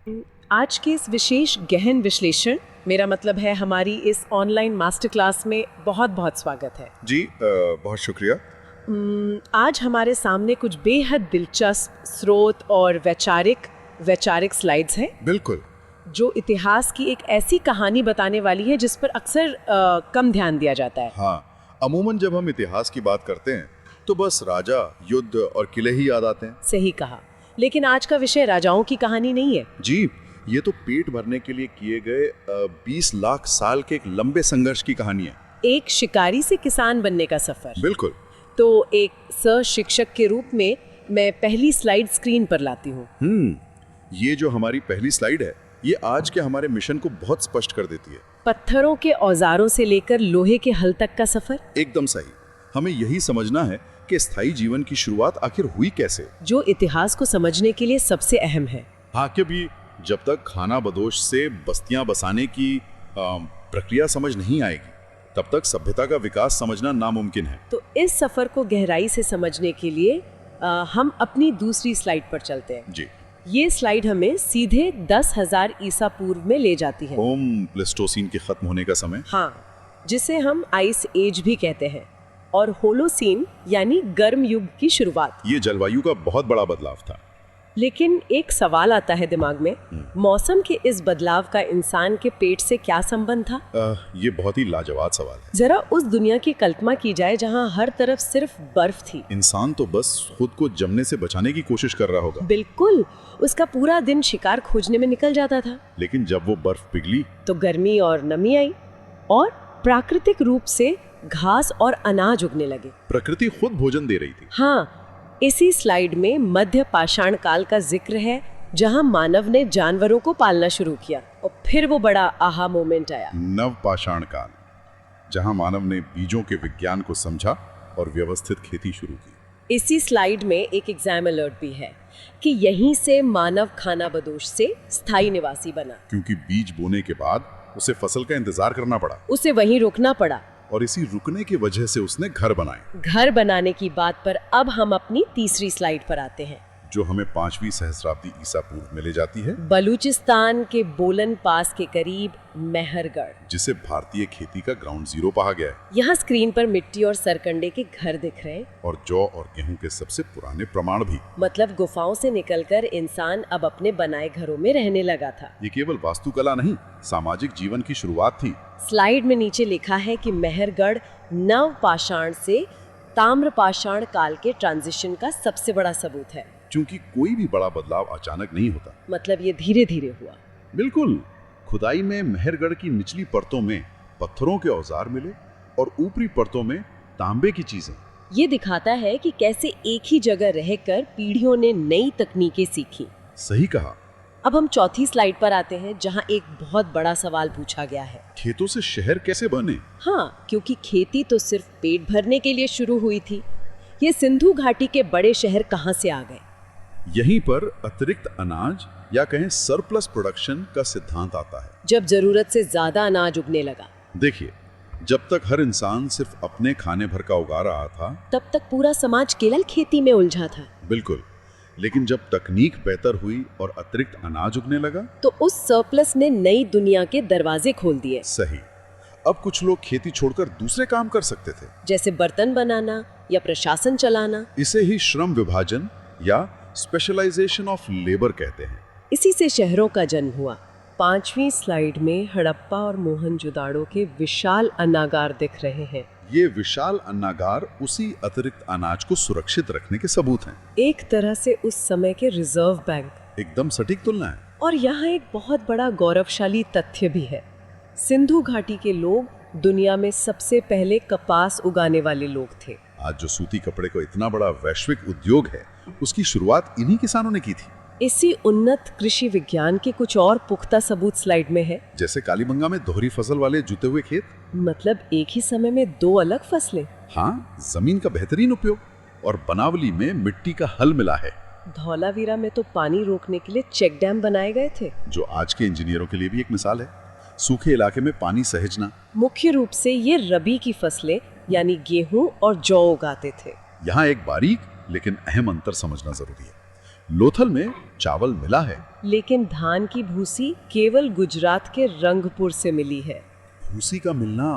आज के इस विशेष गहन विश्लेषण, मेरा मतलब है हमारी इस ऑनलाइन मास्टर क्लास में बहुत बहुत स्वागत है। जी बहुत शुक्रिया। आज हमारे सामने कुछ बेहद दिलचस्प स्रोत और वैचारिक स्लाइड्स हैं बिल्कुल। जो इतिहास की एक ऐसी कहानी बताने वाली है जिस पर अक्सर कम ध्यान दिया जाता है। हाँ, अमूमन जब हम इतिहास की बात करते हैं तो बस राजा, युद्ध और किले ही याद आते हैं। सही कहा, लेकिन आज का विषय राजाओं की कहानी नहीं है। जी, ये तो पेट भरने के लिए किए गए 20 लाख साल के एक लंबे संघर्ष की कहानी है। एक शिकारी से किसान बनने का सफर। बिल्कुल। तो एक शिक्षक के रूप में मैं पहली स्लाइड स्क्रीन पर लाती हूँ। ये जो हमारी पहली स्लाइड है, ये आज के हमारे मिशन को बहुत स्पष्ट कर देती है। पत्थरों के औजारों से लेकर लोहे के हल तक का सफर। एकदम सही। हमें यही समझना है कि स्थायी जीवन की शुरुआत आखिर हुई कैसे, जो इतिहास को समझने के लिए सबसे अहम है। हाँ, कि भी जब तक खाना बदोश से बस्तियां बसाने की प्रक्रिया समझ नहीं आएगी, तब तक सभ्यता का विकास समझना नामुमकिन है। तो इस सफर को गहराई से समझने के लिए हम अपनी दूसरी स्लाइड पर चलते हैं। जी। ये स्लाइड हमें सीधे 10,000 ईसा पूर्व में ले जाती है। प्लेस्टोसीन के खत्म होने का समय। हाँ, जिसे हम आइस एज भी कहते हैं, और होलोसीन यानी गर्म युग की शुरुआत। ये जलवायु का बहुत बड़ा बदलाव था। लेकिन एक सवाल आता है दिमाग में, मौसम के इस बदलाव का इंसान के पेट से क्या संबंध था? ये बहुत ही लाजवाब सवाल है। जरा उस दुनिया की कल्पना की जाए जहां हर तरफ सिर्फ बर्फ थी। इंसान तो बस खुद को जमने से बचाने की कोशिश कर रहा होगा। बिल्कुल, उसका पूरा दिन शिकार खोजने में निकल जाता था। लेकिन जब वो बर्फ पिघली तो गर्मी और नमी आई और प्राकृतिक रूप से घास और अनाज उगने लगे। प्रकृति खुद भोजन दे रही थी। हाँ, इसी स्लाइड में मध्य पाषाण काल का जिक्र है, जहां मानव ने जानवरों को पालना शुरू किया, और फिर वो बड़ा आहा मोमेंट आया। नव पाषाण काल, जहां मानव ने बीजों के विज्ञान को समझा और व्यवस्थित खेती शुरू की। इसी स्लाइड में एक एग्जाम अलर्ट भी है कि यहीं से मानव खाना बदोश से स्थायी निवासी बना, क्योंकि बीज बोने के बाद उसे फसल का इंतजार करना पड़ा। उसे वहीं रुकना पड़ा, और इसी रुकने की वजह से उसने घर बनाए। घर बनाने की बात पर अब हम अपनी तीसरी स्लाइड पर आते हैं, जो हमें 5वीं सहस्राब्दी ईसा पूर्व में ले जाती है। बलूचिस्तान के बोलन पास के करीब मेहरगढ़, जिसे भारतीय खेती का ग्राउंड जीरो कहा गया है। यहाँ स्क्रीन पर मिट्टी और सरकंडे के घर दिख रहे हैं, और जौ और गेहूं के सबसे पुराने प्रमाण भी। मतलब गुफाओं से निकलकर इंसान अब अपने बनाए घरों में रहने लगा था। ये केवल वास्तुकला नहीं, सामाजिक जीवन की शुरुआत थी। स्लाइड में नीचे लिखा है कि मेहरगढ़ नव पाषाण से ताम्र पाषाण काल के ट्रांजिशन का सबसे बड़ा सबूत है। क्योंकि कोई भी बड़ा बदलाव अचानक नहीं होता, मतलब ये धीरे धीरे हुआ। बिल्कुल। खुदाई में मेहरगढ़ की निचली परतों में पत्थरों के औजार मिले और ऊपरी परतों में तांबे की चीजें। ये दिखाता है कि कैसे एक ही जगह रहकर पीढ़ियों ने नई तकनीकें सीखी। सही कहा। अब हम चौथी स्लाइड पर आते हैं, जहां एक बहुत बड़ा सवाल पूछा गया है। खेतों से शहर कैसे बने? हाँ, क्योंकि खेती तो सिर्फ पेट भरने के लिए शुरू हुई थी। ये सिंधु घाटी के बड़े शहर कहाँ से आ गए? यहीं पर अतिरिक्त अनाज या कहें सरप्लस प्रोडक्शन का सिद्धांत आता है। जब जरूरत से ज्यादा अनाज उगने लगा। देखिए, जब तक हर इंसान सिर्फ अपने खाने भर का उगा रहा था, तब तक पूरा समाज केवल खेती में उलझा था। बिल्कुल। लेकिन जब तकनीक बेहतर हुई और अतिरिक्त अनाज उगने लगा, तो उस सरप्लस ने नई दुनिया के दरवाजे खोल दिए। सही। अब कुछ लोग खेती छोड़कर दूसरे काम कर सकते थे, जैसे बर्तन बनाना या प्रशासन चलाना। इसे ही श्रम विभाजन या स्पेशलाइजेशन ऑफ लेबर कहते हैं। इसी से शहरों का जन्म हुआ। 5वीं स्लाइड में हड़प्पा और मोहनजोदाड़ो के विशाल अन्नागार दिख रहे हैं। ये विशाल अन्नागार उसी अतिरिक्त अनाज को सुरक्षित रखने के सबूत हैं। एक तरह से उस समय के रिजर्व बैंक। एकदम सटीक तुलना है। और यहाँ एक बहुत बड़ा गौरवशाली तथ्य भी है। सिंधु घाटी के लोग दुनिया में सबसे पहले कपास उगाने वाले लोग थे। आज जो सूती कपड़े को इतना बड़ा वैश्विक उद्योग है, उसकी शुरुआत इन्हीं किसानों ने की थी। इसी उन्नत कृषि विज्ञान के कुछ और पुख्ता सबूत स्लाइड में है। जैसे कालीबंगा में दोहरी फसल वाले जुते हुए खेत। मतलब एक ही समय में 2 अलग फसलें। हाँ, जमीन का बेहतरीन उपयोग। और बनावली में मिट्टी का हल मिला है। धौलावीरा में तो पानी रोकने के लिए चेक डैम बनाए गए थे, जो आज के इंजीनियरों के लिए भी एक मिसाल है। सूखे इलाके में पानी सहेजना। मुख्य रूप से ये रबी की फसलें यानी गेहूं और जौ उगाते थे। यहाँ एक बारीक लेकिन अहम अंतर समझना जरूरी है। लोथल में चावल मिला है। लेकिन धान की भूसी केवल गुजरात के रंगपुर से मिली है। भूसी का मिलना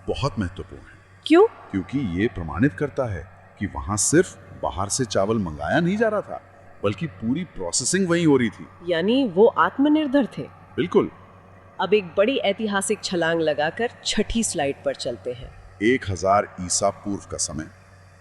बहुत महत्वपूर्ण है, क्यों? क्योंकि ये प्रमाणित करता है कि वहाँ सिर्फ बाहर से चावल मंगाया नहीं जा रहा था, बल्कि पूरी प्रोसेसिंग वहीं हो रही थी। यानी वो आत्मनिर्भर थे। बिल्कुल। अब एक बड़ी ऐतिहासिक छलांग लगाकर छठी स्लाइड पर चलते हैं। 1000 ईसा पूर्व का समय।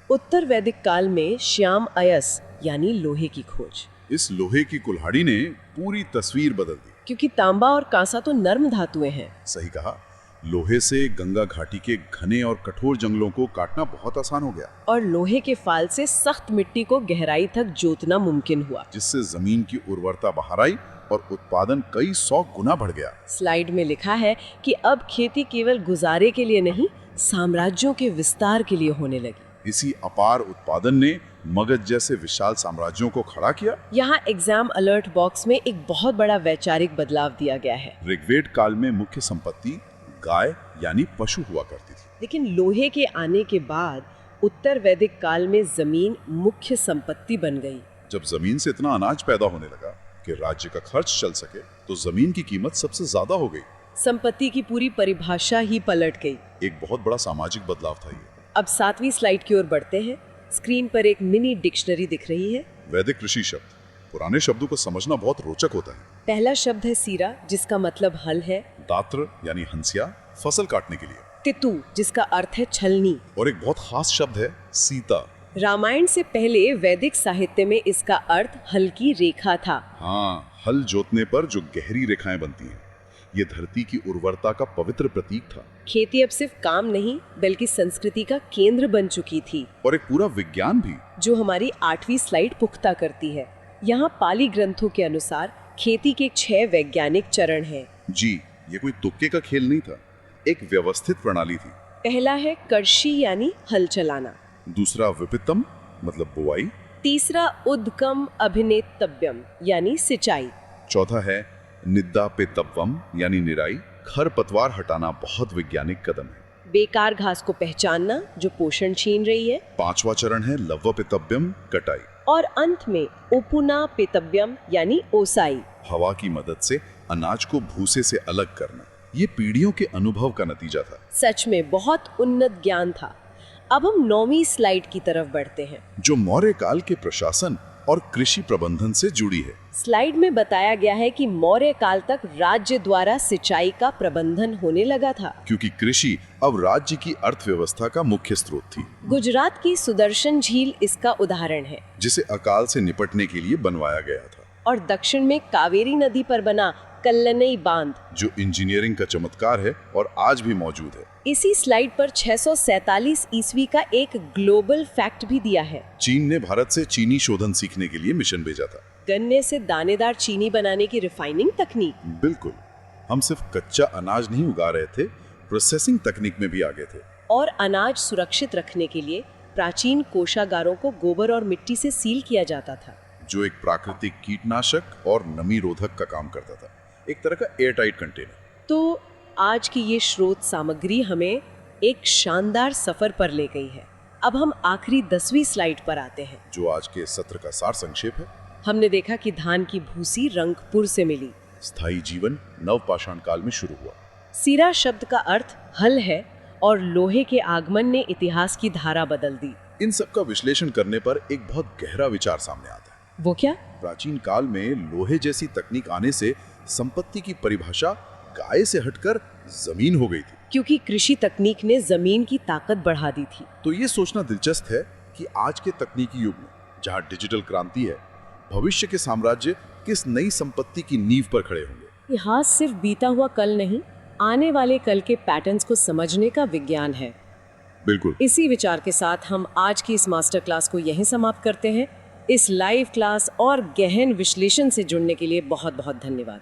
उत्तर वैदिक काल में श्याम अयस यानी लोहे की खोज। इस लोहे की कुल्हाड़ी ने पूरी तस्वीर बदल दी। क्योंकि तांबा और कांसा तो नर्म धातुएं हैं। सही कहा। लोहे से गंगा घाटी के घने और कठोर जंगलों को काटना बहुत आसान हो गया, और लोहे के फाल से सख्त मिट्टी को गहराई तक जोतना मुमकिन हुआ, जिससे जमीन की उर्वरता बाहर आई और उत्पादन कई 100 गुना बढ़ गया। स्लाइड में लिखा है कि अब खेती केवल गुजारे के लिए नहीं, साम्राज्यों के विस्तार के लिए होने लगी। इसी अपार उत्पादन ने मगध जैसे विशाल साम्राज्यों को खड़ा किया। यहाँ एग्जाम अलर्ट बॉक्स में एक बहुत बड़ा वैचारिक बदलाव दिया गया है। ऋग्वेद काल में मुख्य संपत्ति गाय यानी पशु हुआ करती थी, लेकिन लोहे के आने के बाद उत्तर वैदिक काल में जमीन मुख्य संपत्ति बन गई। जब जमीन से इतना अनाज पैदा होने लगा कि राज्य का खर्च चल सके, तो जमीन की कीमत सबसे ज्यादा हो गई। संपत्ति की पूरी परिभाषा ही पलट गई। एक बहुत बड़ा सामाजिक बदलाव था ये। अब 7वीं स्लाइड की ओर बढ़ते हैं। स्क्रीन पर एक मिनी डिक्शनरी दिख रही है। वैदिक कृषि शब्द। पुराने शब्दों को समझना बहुत रोचक होता है। पहला शब्द है सीरा, जिसका मतलब हल है। दात्र यानी हंसिया, फसल काटने के लिए। तितु, जिसका अर्थ है छलनी। और एक बहुत खास शब्द है सीता। रामायण से पहले वैदिक साहित्य में इसका अर्थ हल की रेखा था। हाँ, हल जोतने पर जो गहरी रेखाएं बनती हैं, ये धरती की उर्वरता का पवित्र प्रतीक था। खेती अब सिर्फ काम नहीं, बल्कि संस्कृति का केंद्र बन चुकी थी। और एक पूरा विज्ञान भी, जो हमारी 8वीं स्लाइड पुख्ता करती है। यहाँ पाली ग्रंथों के अनुसार खेती के 6 वैज्ञानिक चरण हैं। जी, ये कोई तुक्के का खेल नहीं था, एक व्यवस्थित प्रणाली थी। पहला है कर्षि यानी हल चलाना। दूसरा विपितम मतलब बुआई। तीसरा उद्गम अभिनेतव्यम यानी सिंचाई। चौथा है निद्दापेतव्यम यानी निराई। खरपतवार हटाना बहुत वैज्ञानिक कदम है। बेकार घास को पहचानना जो पोषण छीन रही है। पांचवा चरण है लव्वपेतव्यम कटाई। और अंत में उपुना पेतव्यम यानी ओसाई। हवा की मदद से अनाज को भूसे से अलग करना। ये पीढ़ियों के अनुभव का नतीजा था। सच में बहुत उन्नत ज्ञान था। अब हम 9वीं स्लाइड की तरफ बढ़ते हैं, जो मौर्य काल के प्रशासन और कृषि प्रबंधन से जुड़ी है। स्लाइड में बताया गया है कि मौर्य काल तक राज्य द्वारा सिंचाई का प्रबंधन होने लगा था, क्योंकि कृषि अब राज्य की अर्थव्यवस्था का मुख्य स्रोत थी। गुजरात की सुदर्शन झील इसका उदाहरण है, जिसे अकाल से निपटने के लिए बनवाया गया था। और दक्षिण में कावेरी नदी पर बना कल्लनई बांध, जो इंजीनियरिंग का चमत्कार है और आज भी मौजूद है। इसी स्लाइड पर 647 ईस्वी का एक ग्लोबल फैक्ट भी दिया है। चीन ने भारत से चीनी शोधन सीखने के लिए मिशन भेजा था। गन्ने से दानेदार चीनी बनाने की रिफाइनिंग तकनीक। बिल्कुल, हम सिर्फ कच्चा अनाज नहीं उगा रहे थे, प्रोसेसिंग तकनीक में भी आगे थे। और अनाज सुरक्षित रखने के लिए प्राचीन कोषागारों को गोबर और मिट्टी से सील किया जाता था, जो एक प्राकृतिक कीटनाशक और नमी रोधक का काम करता था, एक तरह का एयर टाइट कंटेनर। तो आज की ये स्रोत सामग्री हमें एक शानदार सफर पर ले गई है। अब हम आखिरी 10वीं स्लाइड पर आते हैं, जो आज के सत्र का सार संक्षेप है। हमने देखा कि धान की भूसी रंगपुर से मिली। स्थायी जीवन नवपाषाण काल में शुरू हुआ। सीरा शब्द का अर्थ हल है और लोहे के आगमन ने इतिहास की धारा बदल दी। इन सब का विश्लेषण करने पर एक बहुत गहरा विचार सामने आता है। वो क्या? प्राचीन काल में लोहे जैसी तकनीक आने से संपत्ति की परिभाषा गाय से हटकर जमीन हो गई थी, क्योंकि कृषि तकनीक ने जमीन की ताकत बढ़ा दी थी। तो ये सोचना दिलचस्प है कि आज के तकनीकी युग में, जहाँ डिजिटल क्रांति है, भविष्य के साम्राज्य किस नई संपत्ति की नींव पर खड़े होंगे। इतिहास सिर्फ बीता हुआ कल नहीं, आने वाले कल के पैटर्न्स को समझने का विज्ञान है। बिल्कुल। इसी विचार के साथ हम आज की इस मास्टर क्लास को यहीं समाप्त करते हैं। इस लाइव क्लास और गहन विश्लेषण से जुड़ने के लिए बहुत बहुत धन्यवाद।